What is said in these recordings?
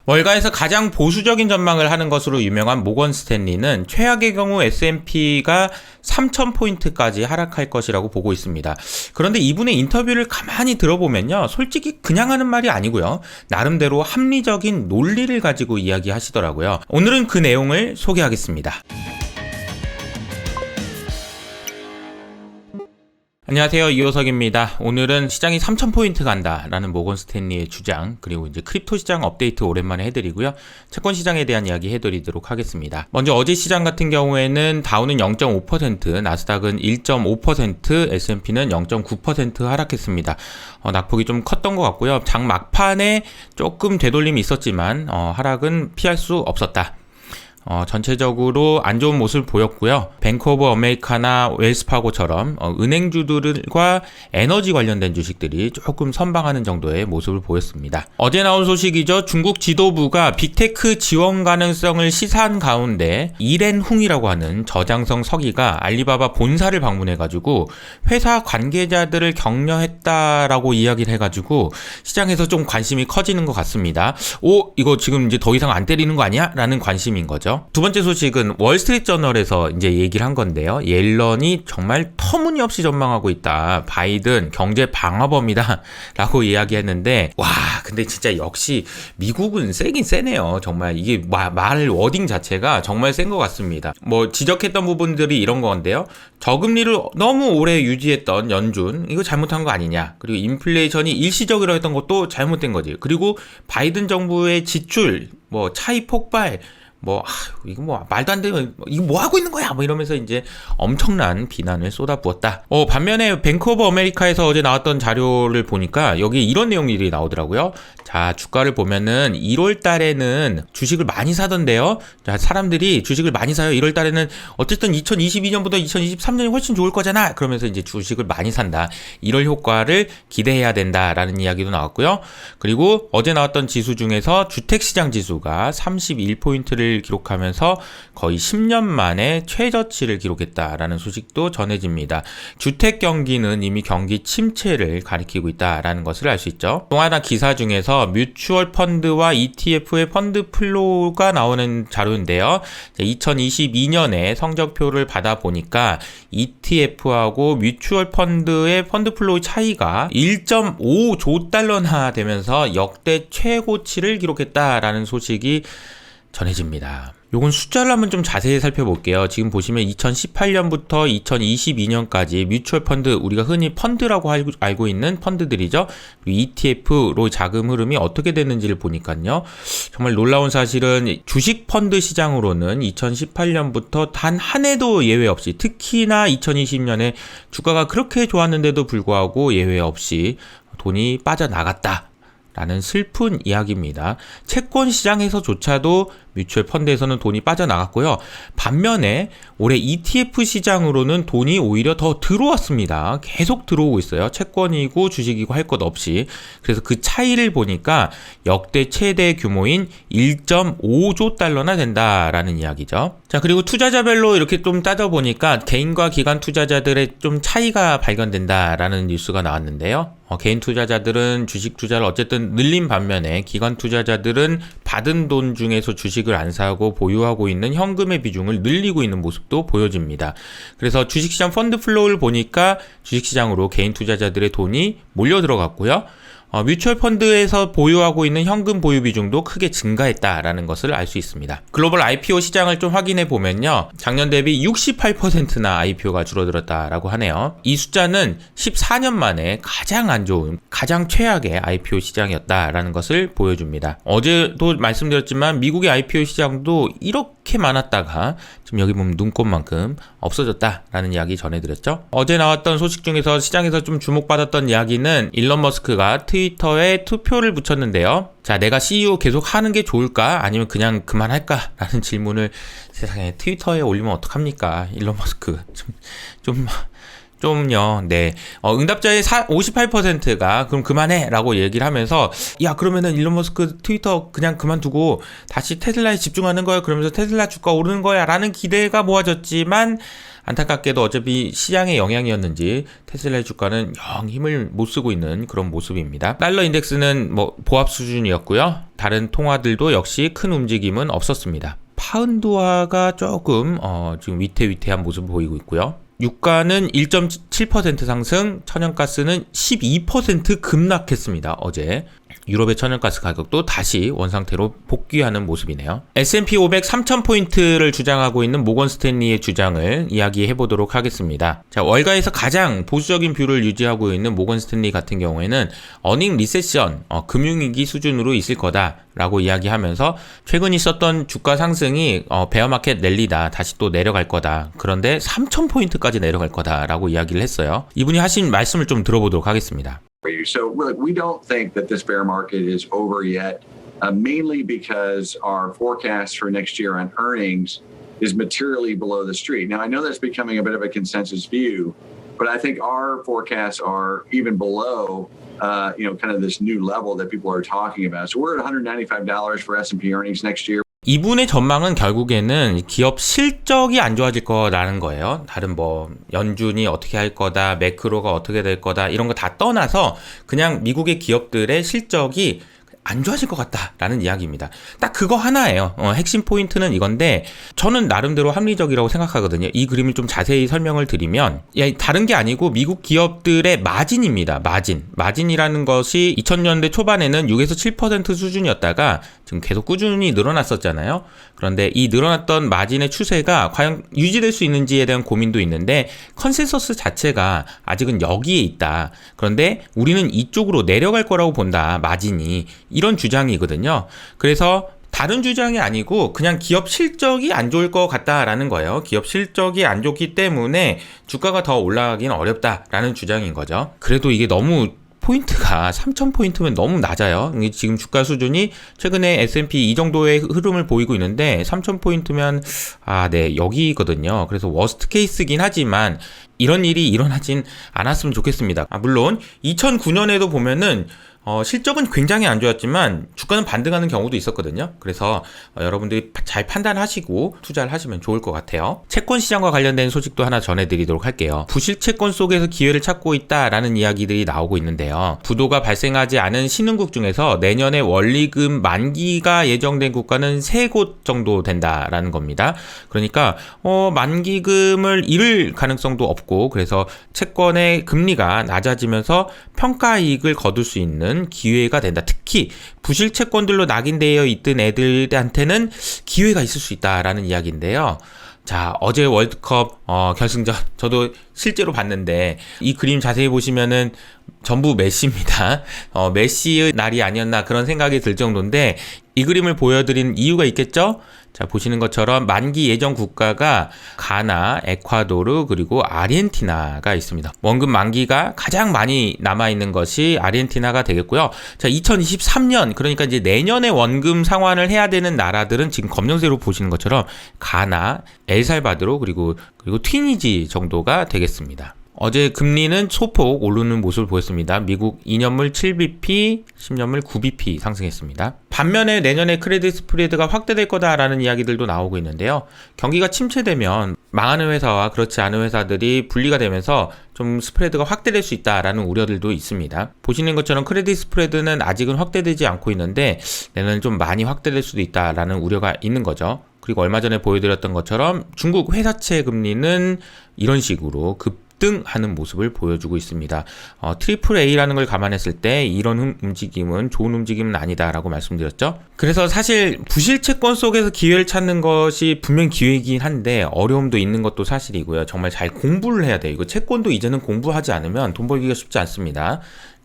월가에서 가장 보수적인 전망을 하는 것으로 유명한 모건 스탠리는 최악의 경우 S&P가 3,000포인트까지 하락할 것이라고 보고 있습니다. 그런데 이분의 인터뷰를 가만히 들어보면요, 솔직히 그냥 하는 말이 아니고요, 나름대로 합리적인 논리를 가지고 이야기하시더라고요. 오늘은 그 내용을 소개하겠습니다. 안녕하세요, 이호석입니다. 오늘은 시장이 3,000포인트 간다라는 모건 스탠리의 주장, 그리고 이제 크립토 시장 업데이트 오랜만에 해드리고요, 채권 시장에 대한 이야기 해드리도록 하겠습니다. 먼저 어제 시장 같은 경우에는 다우는 0.5%, 나스닥은 1.5%, S&P는 0.9% 하락했습니다. 낙폭이 좀 컸던 것 같고요. 장 막판에 조금 되돌림이 있었지만 하락은 피할 수 없었다. 전체적으로 안 좋은 모습을 보였고요. 뱅크 오브 아메리카나 웰스파고처럼 은행주들과 에너지 관련된 주식들이 조금 선방하는 정도의 모습을 보였습니다. 어제 나온 소식이죠. 중국 지도부가 빅테크 지원 가능성을 시사한 가운데 이렌홍이라고 하는 저장성 서기가 알리바바 본사를 방문해가지고 회사 관계자들을 격려했다라고 이야기를 해가지고 시장에서 좀 관심이 커지는 것 같습니다. 이거 지금 이제 더 이상 안 때리는 거 아니야? 라는 관심인 거죠. 두 번째 소식은 월스트리트저널에서 이제 얘기를 한 건데요. 옐런이 정말 터무니없이 전망하고 있다. 바이든 경제 방화범이다 라고 이야기했는데, 근데 진짜 역시 미국은 세긴 세네요. 정말 이게 말 워딩 자체가 정말 센 것 같습니다. 지적했던 부분들이 이런 건데요. 저금리를 너무 오래 유지했던 연준, 이거 잘못한 거 아니냐. 그리고 인플레이션이 일시적으로 했던 것도 잘못된 거지. 그리고 바이든 정부의 지출, 차이 폭발, 이거 말도 안 되면, 이거 뭐 하고 있는 거야? 이러면서 이제 엄청난 비난을 쏟아부었다. 반면에 뱅크 오브 아메리카에서 어제 나왔던 자료를 보니까 여기 이런 내용들이 나오더라고요. 자, 주가를 보면은 1월 달에는 주식을 많이 사던데요. 자, 사람들이 주식을 많이 사요. 1월 달에는 어쨌든 2022년보다 2023년이 훨씬 좋을 거잖아. 그러면서 이제 주식을 많이 산다. 이럴 효과를 기대해야 된다라는 이야기도 나왔고요. 그리고 어제 나왔던 지수 중에서 주택시장 지수가 31포인트를 기록하면서 거의 10년 만에 최저치를 기록했다라는 소식도 전해집니다. 주택 경기는 이미 경기 침체를 가리키고 있다라는 것을 알 수 있죠. 또 하나 기사 중에서 뮤추얼 펀드와 ETF의 펀드 플로우가 나오는 자료인데요. 2022년에 성적표를 받아보니까 ETF하고 뮤추얼 펀드의 펀드 플로우 차이가 1.5조 달러나 되면서 역대 최고치를 기록했다라는 소식이 전해집니다. 요건 숫자를 한번 좀 자세히 살펴볼게요. 지금 보시면 2018년부터 2022년까지 뮤추얼 펀드, 우리가 흔히 펀드라고 알고 있는 펀드들이죠. ETF로 자금 흐름이 어떻게 됐는지를 보니까요. 정말 놀라운 사실은 주식 펀드 시장으로는 2018년부터 단 한 해도 예외 없이, 특히나 2020년에 주가가 그렇게 좋았는데도 불구하고 예외 없이 돈이 빠져나갔다 라는 슬픈 이야기입니다. 채권 시장에서조차도 뮤추얼 펀드에서는 돈이 빠져나갔고요. 반면에 올해 ETF 시장으로는 돈이 오히려 더 들어왔습니다. 계속 들어오고 있어요. 채권이고 주식이고 할 것 없이. 그래서 그 차이를 보니까 역대 최대 규모인 1.5조 달러나 된다라는 이야기죠. 자, 그리고 투자자별로 이렇게 좀 따져보니까 개인과 기관 투자자들의 좀 차이가 발견된다라는 뉴스가 나왔는데요. 개인 투자자들은 주식 투자를 어쨌든 늘린 반면에 기관 투자자들은 받은 돈 중에서 주식을 안 사고 보유하고 있는 현금의 비중을 늘리고 있는 모습도 보여집니다. 그래서 주식시장 펀드 플로우를 보니까 주식시장으로 개인 투자자들의 돈이 몰려 들어갔고요. 뮤추얼 펀드에서 보유하고 있는 현금 보유 비중도 크게 증가했다라는 것을 알 수 있습니다. 글로벌 IPO 시장을 좀 확인해 보면요. 작년 대비 68%나 IPO가 줄어들었다라고 하네요. 이 숫자는 14년 만에 가장 안 좋은, 가장 최악의 IPO 시장이었다라는 것을 보여줍니다. 어제도 말씀드렸지만 미국의 IPO 시장도 이렇게 많았다가 지금 여기 보면 눈곱만큼 없어졌다라는 이야기 전해드렸죠. 어제 나왔던 소식 중에서 시장에서 좀 주목받았던 이야기는 일론 머스크가 트위터에 투표를 붙였는데요. 자, 내가 CEO 계속 하는 게 좋을까? 아니면 그냥 그만할까? 라는 질문을 세상에 트위터에 올리면 어떡합니까? 일론 머스크. 좀요, 네. 응답자의 58%가 그럼 그만해! 라고 얘기를 하면서, 야, 그러면은 일론 머스크 트위터 그냥 그만두고 다시 테슬라에 집중하는 거야. 그러면서 테슬라 주가 오르는 거야. 라는 기대가 모아졌지만, 안타깝게도 어차피 시장의 영향이었는지 테슬라의 주가는 영 힘을 못 쓰고 있는 그런 모습입니다. 달러 인덱스는 보합 수준이었고요. 다른 통화들도 역시 큰 움직임은 없었습니다. 파운드화가 조금 지금 위태위태한 모습을 보이고 있고요. 유가는 1.7% 상승, 천연가스는 12% 급락했습니다. 어제. 유럽의 천연가스 가격도 다시 원상태로 복귀하는 모습이네요. S&P 500 3,000포인트를 주장하고 있는 모건 스탠리의 주장을 이야기해 보도록 하겠습니다. 자, 월가에서 가장 보수적인 뷰를 유지하고 있는 모건 스탠리 같은 경우에는 어닝 리세션, 금융위기 수준으로 있을 거다라고 이야기하면서 최근 있었던 주가 상승이 베어마켓 랠리다. 다시 또 내려갈 거다. 그런데 3,000포인트까지 내려갈 거다라고 이야기를 했어요. 이분이 하신 말씀을 좀 들어보도록 하겠습니다. So we don't think that this bear market is over yet, mainly because our forecast for next year on earnings is materially below the street. Now, I know that's becoming a bit of a consensus view, but I think our forecasts are even below, kind of this new level that people are talking about. So we're at $195 for S&P earnings next year. 이분의 전망은 결국에는 기업 실적이 안 좋아질 거라는 거예요. 다른 연준이 어떻게 할 거다, 매크로가 어떻게 될 거다 이런 거 다 떠나서 그냥 미국의 기업들의 실적이 안 좋아질 것 같다라는 이야기입니다. 딱 그거 하나예요. 핵심 포인트는 이건데 저는 나름대로 합리적이라고 생각하거든요. 이 그림을 좀 자세히 설명을 드리면 다른 게 아니고 미국 기업들의 마진입니다. 마진이라는 것이 2000년대 초반에는 6에서 7% 수준이었다가 지금 계속 꾸준히 늘어났었잖아요. 그런데 이 늘어났던 마진의 추세가 과연 유지될 수 있는지에 대한 고민도 있는데 컨센서스 자체가 아직은 여기에 있다. 그런데 우리는 이쪽으로 내려갈 거라고 본다. 마진이. 이런 주장이거든요. 그래서 다른 주장이 아니고 그냥 기업 실적이 안 좋을 것 같다라는 거예요. 기업 실적이 안 좋기 때문에 주가가 더 올라가기는 어렵다라는 주장인 거죠. 그래도 이게 너무 포인트가 3,000포인트면 너무 낮아요. 지금 주가 수준이 최근에 S&P 이 정도의 흐름을 보이고 있는데 3,000포인트면 여기거든요. 그래서 워스트 케이스긴 하지만 이런 일이 일어나진 않았으면 좋겠습니다. 물론 2009년에도 보면은 실적은 굉장히 안 좋았지만 주가는 반등하는 경우도 있었거든요. 그래서 여러분들이 잘 판단하시고 투자를 하시면 좋을 것 같아요. 채권 시장과 관련된 소식도 하나 전해드리도록 할게요. 부실 채권 속에서 기회를 찾고 있다라는 이야기들이 나오고 있는데요. 부도가 발생하지 않은 신흥국 중에서 내년에 원리금 만기가 예정된 국가는 3곳 정도 된다라는 겁니다. 그러니까 만기금을 잃을 가능성도 없고 그래서 채권의 금리가 낮아지면서 평가이익을 거둘 수 있는 기회가 된다. 특히 부실 채권들로 낙인되어 있던 애들한테는 기회가 있을 수 있다라는 이야기인데요. 자, 어제 월드컵 결승전 저도 실제로 봤는데 이 그림 자세히 보시면은 전부 메시입니다. 메시의 날이 아니었나 그런 생각이 들 정도인데 이 그림을 보여드린 이유가 있겠죠? 자, 보시는 것처럼 만기 예정 국가가 가나, 에콰도르, 그리고 아르헨티나가 있습니다. 원금 만기가 가장 많이 남아있는 것이 아르헨티나가 되겠고요. 자, 2023년, 그러니까 이제 내년에 원금 상환을 해야 되는 나라들은 지금 검정색으로 보시는 것처럼 가나, 엘살바도르, 그리고 튀니지 정도가 되겠습니다. 어제 금리는 소폭 오르는 모습을 보였습니다. 미국 2년물 7bp, 10년물 9bp 상승했습니다. 반면에 내년에 크레딧 스프레드가 확대될 거다라는 이야기들도 나오고 있는데요. 경기가 침체되면 망하는 회사와 그렇지 않은 회사들이 분리가 되면서 좀 스프레드가 확대될 수 있다라는 우려들도 있습니다. 보시는 것처럼 크레딧 스프레드는 아직은 확대되지 않고 있는데 내년에 좀 많이 확대될 수도 있다라는 우려가 있는 거죠. 그리고 얼마 전에 보여드렸던 것처럼 중국 회사채 금리는 이런 식으로 급등하는 모습을 보여주고 있습니다. 트리플 A라는 걸 감안했을 때 이런 움직임은 좋은 움직임은 아니다라고 말씀드렸죠. 그래서 사실 부실 채권 속에서 기회를 찾는 것이 분명 기회이긴 한데 어려움도 있는 것도 사실이고요. 정말 잘 공부를 해야 돼요. 이거 채권도 이제는 공부하지 않으면 돈 벌기가 쉽지 않습니다.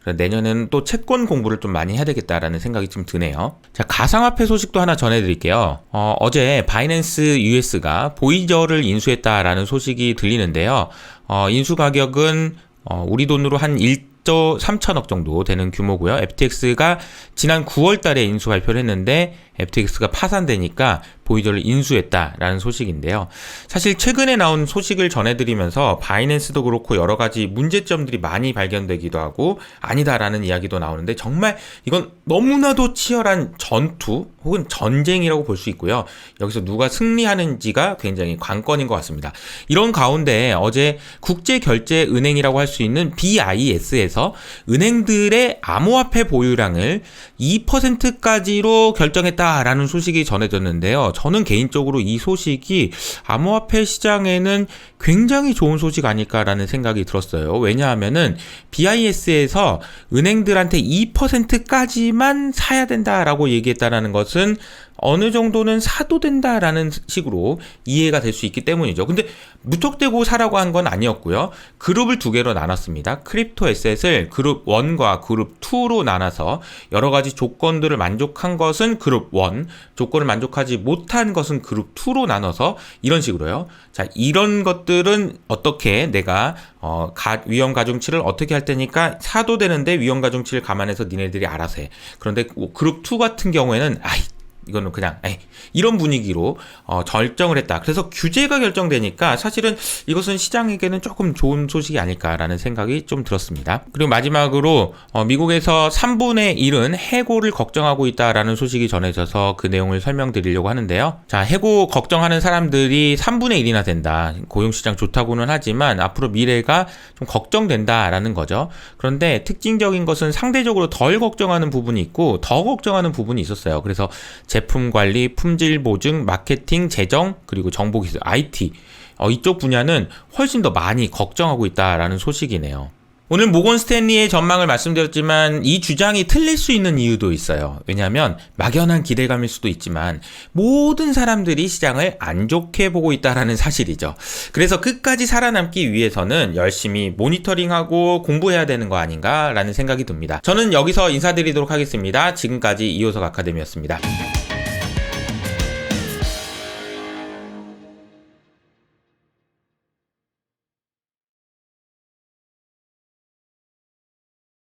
내년에는 또 채권 공부를 좀 많이 해야 되겠다라는 생각이 좀 드네요. 자, 가상화폐 소식도 하나 전해드릴게요. 어제 바이낸스 US가 보이저를 인수했다라는 소식이 들리는데요. 인수 가격은 우리 돈으로 한 1조 3천억 정도 되는 규모고요. FTX가 지난 9월 달에 인수 발표를 했는데 FTX가 파산되니까 보유자를 인수했다라는 소식인데요. 사실 최근에 나온 소식을 전해드리면서 바이낸스도 그렇고 여러 가지 문제점들이 많이 발견되기도 하고 아니다라는 이야기도 나오는데 정말 이건 너무나도 치열한 전투 혹은 전쟁이라고 볼 수 있고요. 여기서 누가 승리하는지가 굉장히 관건인 것 같습니다. 이런 가운데 어제 국제결제은행이라고 할 수 있는 BIS에서 은행들의 암호화폐 보유량을 2%까지로 결정했다라는 소식이 전해졌는데요. 저는 개인적으로 이 소식이 암호화폐 시장에는 굉장히 좋은 소식 아닐까라는 생각이 들었어요. 왜냐하면은 BIS에서 은행들한테 2%까지만 사야 된다라고 얘기했다라는 것은 어느 정도는 사도 된다라는 식으로 이해가 될 수 있기 때문이죠. 근데 무턱대고 사라고 한 건 아니었고요. 그룹을 두 개로 나눴습니다. 크립토 에셋을 그룹 1과 그룹 2로 나눠서 여러 가지 조건들을 만족한 것은 그룹 1, 조건을 만족하지 못한 것은 그룹 2로 나눠서 이런 식으로요. 자, 이런 것들은 어떻게 내가 위험 가중치를 어떻게 할 테니까 사도 되는데 위험 가중치를 감안해서 니네들이 알아서 해. 그런데 그룹 2 같은 경우에는 이거는 그냥 이런 분위기로 결정을 했다. 그래서 규제가 결정되니까 사실은 이것은 시장에게는 조금 좋은 소식이 아닐까라는 생각이 좀 들었습니다. 그리고 마지막으로 미국에서 3분의 1은 해고를 걱정하고 있다라는 소식이 전해져서 그 내용을 설명드리려고 하는데요. 자, 해고 걱정하는 사람들이 3분의 1이나 된다. 고용시장 좋다고는 하지만 앞으로 미래가 좀 걱정된다라는 거죠. 그런데 특징적인 것은 상대적으로 덜 걱정하는 부분이 있고 더 걱정하는 부분이 있었어요. 그래서 제품 관리, 품질 보증, 마케팅, 재정, 그리고 정보기술, IT 이쪽 분야는 훨씬 더 많이 걱정하고 있다라는 소식이네요. 오늘 모건 스탠리의 전망을 말씀드렸지만 이 주장이 틀릴 수 있는 이유도 있어요. 왜냐하면 막연한 기대감일 수도 있지만 모든 사람들이 시장을 안 좋게 보고 있다라는 사실이죠. 그래서 끝까지 살아남기 위해서는 열심히 모니터링하고 공부해야 되는 거 아닌가라는 생각이 듭니다. 저는 여기서 인사드리도록 하겠습니다. 지금까지 이호석 아카데미였습니다.